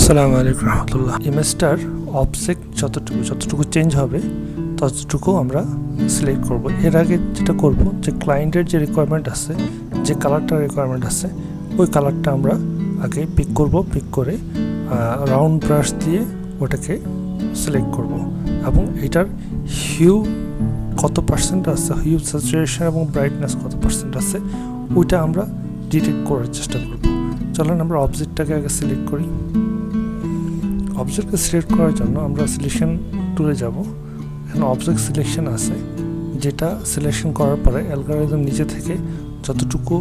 আসসালামু আলাইকুম রহমতুল্লাহ। ইমেজটার অবজেক্ট যতটুকু চেঞ্জ হবে ততটুকু আমরা সিলেক্ট করব। এর আগে যেটা করব যে ক্লায়েন্টের যে রিকোয়ারমেন্ট আছে, যে কালারটার রিকোয়ারমেন্ট আছে, ওই কালারটা আমরা আগে পিক করব। পিক করে রাউন্ড ব্রাশ দিয়ে ওটাকে সিলেক্ট করব এবং এটার হিউ কত পার্সেন্ট আছে, হিউ স্যাচুরেশন এবং ব্রাইটনেস কত পার্সেন্ট আছে, ওইটা আমরা ডিটেক্ট করার চেষ্টা করব। চলেন আমরা অবজেক্টটাকে আগে সিলেক্ট করি। অবজেক্টকে সিলেক্ট করার জন্য আমরা সিলেকশন টুলে যাব। এখানে অবজেক্ট সিলেকশন আছে, যেটা সিলেকশন করার পরে অ্যালগরিদম নিজে থেকে যতটুকু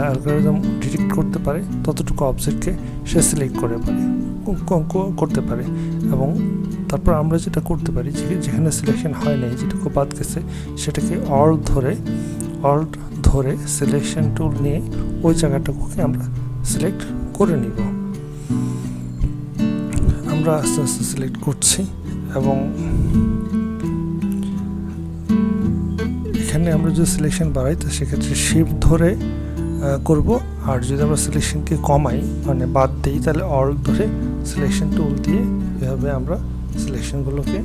অ্যালগরিদম ডিটেক্ট করতে পারে ততটুকু অবজেক্টকে সে সিলেক্ট করতে পারে। এবং তারপর আমরা যেটা করতে পারি, যেখানে সিলেকশন হয় নাই, যেটুকু বাদ গেছে, সেটাকে অল্ট ধরে সিলেকশন টুল নিয়ে ওই জায়গাটাকে আমরা সিলেক্ট করে নিব। আমরা আস্তে আস্তে সিলেক্ট করছি এবং এখানে আমরা যদি সিলেকশন বাড়াই তো সেক্ষেত্রে শিফট ধরে করব, আর যদি আমরা সিলেকশনকে কমাই মানে বাদ দিই তাহলে অল্ট ধরে সিলেকশন টুল দিয়ে এভাবে আমরা সিলেকশনগুলোকে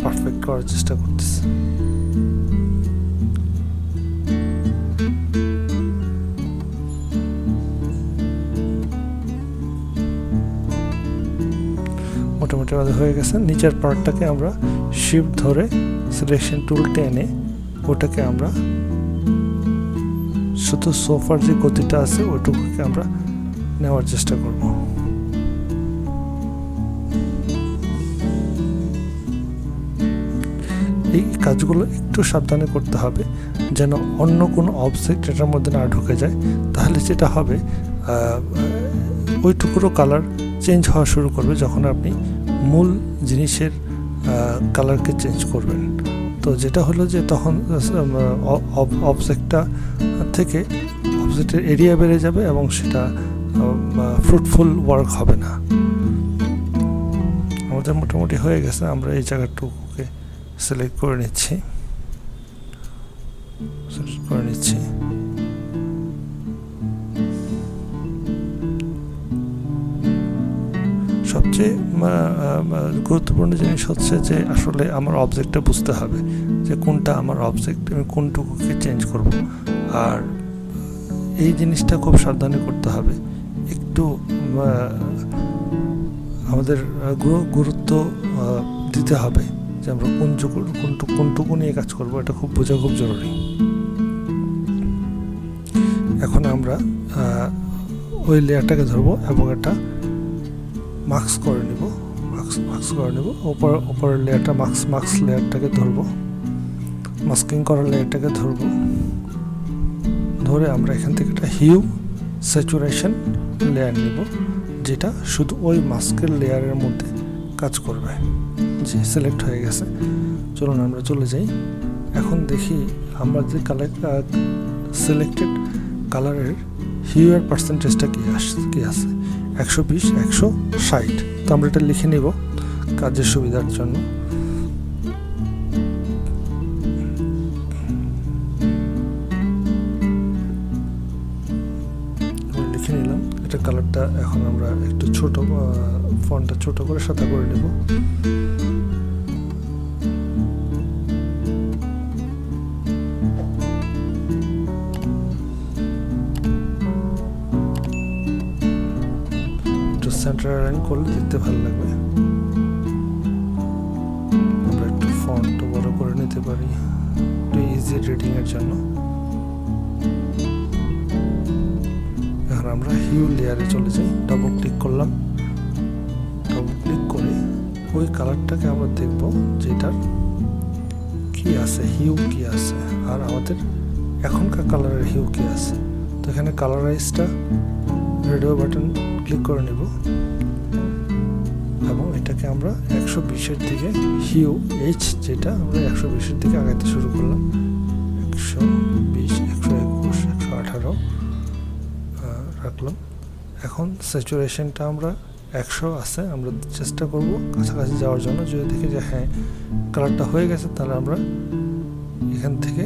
পারফেক্ট করার চেষ্টা করতেছি। মোটামুটি আমাদের হয়ে গেছে। নিচের পার্টটাকে আমরা শিফট ধরে সিলেকশন টুল টেনে ওটাকে আমরা শুধু সোফার যে গতিটা আছে ওইটুকুকে আমরা নেওয়ার চেষ্টা করব। এই কাজগুলো একটু সাবধানে করতে হবে যেন অন্য কোনো অবজেক্ট এটার মধ্যে না ঢুকে যায়। তাহলে যেটা হবে ওইটুকুরও কালার চেঞ্জ হওয়া শুরু করবে যখন আপনি মূল জিনিসের কালারকে চেঞ্জ করবেন। তো যেটা হলো যে তখন অবজেক্টটা থেকে অবজেক্টের এরিয়া বেড়ে যাবে এবং সেটা ফ্রুটফুল ওয়ার্ক হবে না। আমাদের মোটামুটি হয়ে গেছে। আমরা এই জায়গাটুকুকে সিলেক্ট করে নিচ্ছি। সবচেয়ে গুরুত্বপূর্ণ জিনিস হচ্ছে যে আসলে আমার অবজেক্টটা বুঝতে হবে যে কোনটা আমার অবজেক্ট, আমি কোনটুকুকে চেঞ্জ করব। আর এই জিনিসটা খুব সাবধানে করতে হবে। একটু আমাদের গুরুত্ব দিতে হবে যে আমরা কোনটুকু নিয়ে কাজ করব, এটা খুব বোঝা খুব জরুরি। এখন আমরা ওই লেয়ারটাকে ধরবো এবং এটা মাস্ক করে নেব। উপরের লেয়ারটা মাস্ক লেয়ারটাকে ধরবো, মাস্কিং করার লেয়ারটাকে ধরবো। ধরে আমরা এখান থেকে একটা হিউ স্যাচুরেশন লেয়ার নেব, যেটা শুধু ওই মাস্কের লেয়ারের মধ্যে কাজ করবে। যে সিলেক্ট হয়ে গেছে। চলুন আমরা চলে যাই। এখন দেখি আমরা যে সিলেক্টেড কালারের হিউয়ের পার্সেন্টেজটা কি আছে। 120, 160। তো আমরা এটা লিখে নিব কাজের সুবিধার জন্য। লিখে নিলাম। এটা কালারটা এখন আমরা একটু ছোট, ফন্টটা ছোট করে সাদা করে নেব। সেন্টার লাইন করলে দেখতে ভালো লাগবে। আমরা একটু ফন্ট বড় করে নিতে পারি একটু ইজি রিডিং এর জন্য। এখন আমরা হিউ লেয়ারে চলে যাই। ডাবল ক্লিক করলাম। ডাবল ক্লিক করে ওই কালারটাকে আমরা দেখব যেটার কি আছে, হিউ কি আছে, আর আমাদের এখনকার কালারের হিউ কি আছে। তো এখানে কালারাইজটা রেডিও বাটন ক্লিক করে নেব এবং এটাকে আমরা 120-এর দিকে হিউ যেটা আমরা 120-এর দিকে আগাইতে শুরু করলাম। 120, 121, 118 রাখলাম। এখন স্যাচুরেশনটা আমরা 100 আছে, আমরা চেষ্টা করব কাছাকাছি যাওয়ার জন্য। যদি দেখি যে হ্যাঁ কালারটা হয়ে গেছে তাহলে আমরা এখান থেকে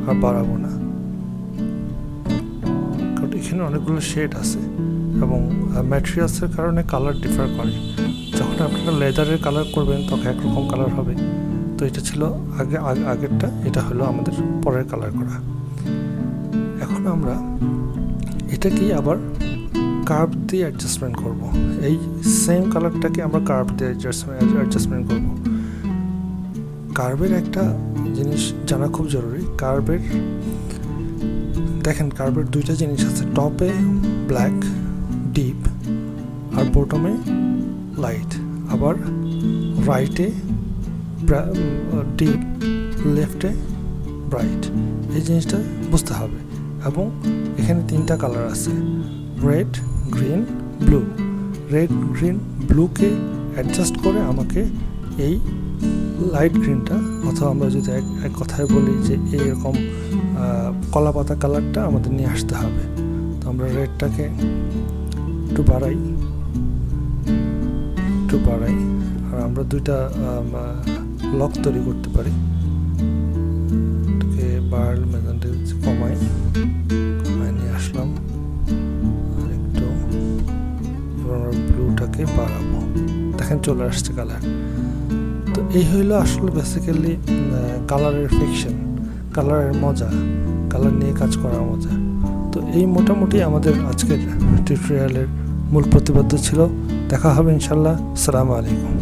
আর বাড়াবো না, কারণ এখানে অনেকগুলো শেড আছে। এবং ম্যাটেরিয়ালসের কারণে কালার ডিফার করে। যখন আপনারা লেদারের কালার করবেন তখন একরকম কালার হবে। তো এটা ছিল আগেরটা, এটা হলো আমাদের পরের কালার করা। এখন আমরা এটাকেই আবার কার্ভ দিয়ে অ্যাডজাস্টমেন্ট করব। এই সেম কালারটাকে আমরা কার্ভ দিয়ে অ্যাডজাস্টমেন্ট করব। কার্ভের একটা জিনিস জানা খুব জরুরি। কার্ভের দুইটা জিনিস আছে, টপে ব্ল্যাক ডিপ আর বটমে লাইট, আবার রাইটে ডিপ, লেফটে ব্রাইট। এই জিনিসটা বুঝতে হবে। এবং এখানে তিনটা কালার আছে, red, green, blue. Red, green, ব্লুকে অ্যাডজাস্ট করে আমাকে এই লাইট গ্রিনটা, অথবা আমরা যদি এক কথায় বলি যে এইরকম কলা পাতা কালারটা আমাদের নিয়ে আসতে হবে। তো আমরা রেডটাকে একটু বাড়াই, আর আমরা দুইটা লক তৈরি করতে পারি। এটাকে মেজানটা কমাই নিয়ে আসলাম, আর একটু আমরা ব্লুটাকে বাড়াবো। দেখেন চলে আসছে কালার। তো এই হইল আসলে বেসিক্যালি কালারের ফিকশন, কালারের মজা, কালার নিয়ে কাজ করার মজা। তো এই মোটামুটি আমাদের আজকের টিউটোরিয়ালের মূল প্রতিপাদ্য ছিল। দেখা হবে ইনশাল্লাহ। আসসালামু আলাইকুম।